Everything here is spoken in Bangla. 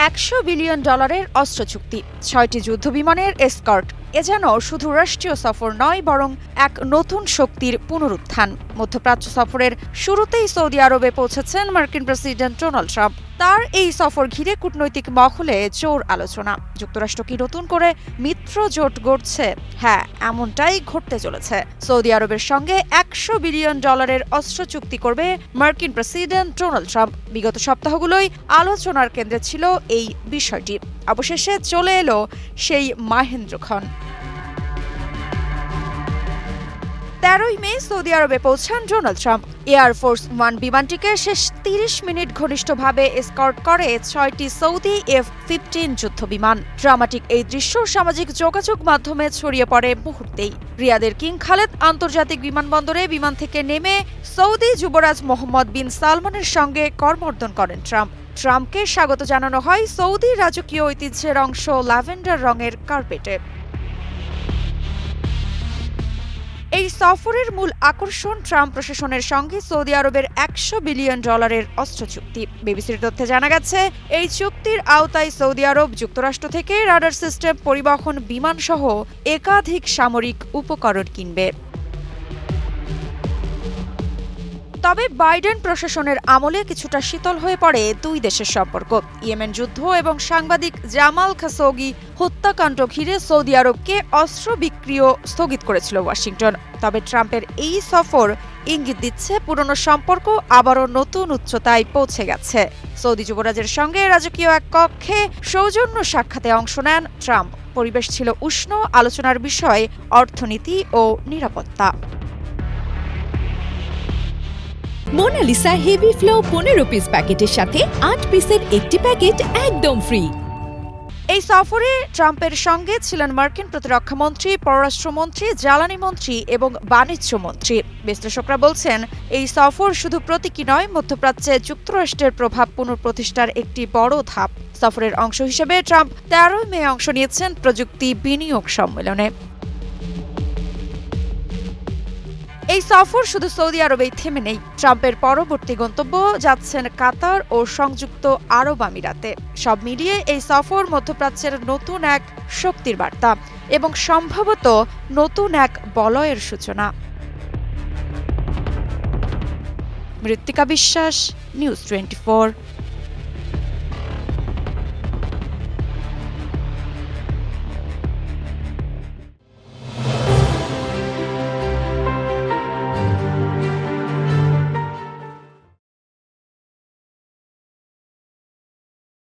$100 বিলিয়ন অস্ত্র চুক্তি, ৬টি যুদ্ধবিমানের এসকর্ট। এ যেন শুধু রাষ্ট্রীয় সফর নয়, বরং এক নতুন শক্তির পুনরুত্থান। মধ্যপ্রাচ্য সফরের শুরুতেই সৌদি আরবে পৌঁছেছেন মার্কিন প্রেসিডেন্ট ডোনাল্ড ট্রাম্প। তার এই সফর ঘিরে কূটনৈতিক মহলে জোর আলোচনা। যুক্তরাষ্ট্র কি নতুন করে মিত্র জোট গড়ছে? হ্যাঁ, এমনটাই ঘটতে চলেছে। সৌদি আরবের সঙ্গে $100 বিলিয়ন অস্ত্র চুক্তি করবে মার্কিন প্রেসিডেন্ট ডোনাল্ড ট্রাম্প। বিগত সপ্তাহগুলোই আলোচনার কেন্দ্রে ছিল এই বিষয়টি। অবশেষে চলে এলো সেই মাহেন্দ্রক্ষণ। 13ই মে সৌদি আরবে পৌঁছান ডোনাল্ড ট্রাম্প। এয়ারফোর্স ওয়ান বিমানটিকে শেষ 30 মিনিট ঘনিষ্ঠভাবে এসকর্ট করে 6টি সৌদি F-15 যুদ্ধবিমান। ড্রামাটিক এই দৃশ্য সামাজিক যোগাযোগ মাধ্যমে ছড়িয়ে পড়ে মুহূর্তেই। রিয়াদের কিং খালেদ আন্তর্জাতিক বিমানবন্দরে বিমান থেকে নেমে সৌদি যুবরাজ মোহাম্মদ বিন সালমানের সঙ্গে করমর্দন করেন ট্রাম্প। ট্রাম্পকে স্বাগত জানানো হয় সৌদি রাজকীয় ঐতিহ্যের অংশ ল্যাভেন্ডার রঙের কার্পেটে। এই সফরের মূল আকর্ষণ ট্রাম্প প্রশাসনের সঙ্গে সৌদি আরবের $100 বিলিয়ন অস্ত্র চুক্তি। বিবিসির তথ্যে জানা গেছে, এই চুক্তির আওতায় সৌদি আরব যুক্তরাষ্ট্র থেকে রাডার সিস্টেম, পরিবহন, বিমান সহ একাধিক সামরিক উপকরণ কিনবে। তবে বাইডেন প্রশাসনের আমলে কিছুটা শীতল হয়ে পড়ে দুই দেশের সম্পর্ক। ইয়েমেন যুদ্ধ এবং সাংবাদিক জামাল খাশোগি হত্যাকাণ্ড ঘিরে সৌদি আরবকে অস্ত্র বিক্রিও স্থগিত করেছিল ওয়াশিংটন। তবে ট্রাম্পের এই সফর ইঙ্গিত দিচ্ছে পুরনো সম্পর্ক আবারও নতুন উচ্চতায় পৌঁছে গেছে। সৌদি যুবরাজের সঙ্গে রাজকীয় এক কক্ষে সৌজন্য সাক্ষাতে অংশ নেন ট্রাম্প। পরিবেশ ছিল উষ্ণ, আলোচনার বিষয় অর্থনীতি ও নিরাপত্তা। মোনালিসা হেভি ফ্লো 15 পিস প্যাকেটের সাথে 8 পিসের একটি প্যাকেট একদম ফ্রি। এই সফরে ট্রাম্পের সঙ্গে ছিলেন মার্কিন প্রতিরক্ষামন্ত্রী, পররাষ্ট্রমন্ত্রী, জ্বালানি মন্ত্রী এবং বাণিজ্য মন্ত্রী। বিশ্লেষকরা বলছেন, এই সফর শুধু প্রতীকী নয়, মধ্যপ্রাচ্যে যুক্তরাষ্ট্রের প্রভাব পুনঃপ্রতিষ্ঠার একটি বড় ধাপ। সফরের অংশ হিসেবে ট্রাম্প 13 মে অংশ নিয়েছেন প্রযুক্তি বিনিয়োগ সম্মেলনে। এই সফর শুধু সৌদি আরবেই থেমে নেই। ট্রাম্পের পরবর্তী গন্তব্য যাচ্ছেন কাতার ও সংযুক্ত আরব আমিরাতে। সব মিলিয়ে এই সফর মধ্যপ্রাচ্যের নতুন এক শক্তির বার্তা এবং সম্ভবত নতুন এক বলয়ের সূচনা। মৃত্তিকা বিশ্বাস, নিউজ 24।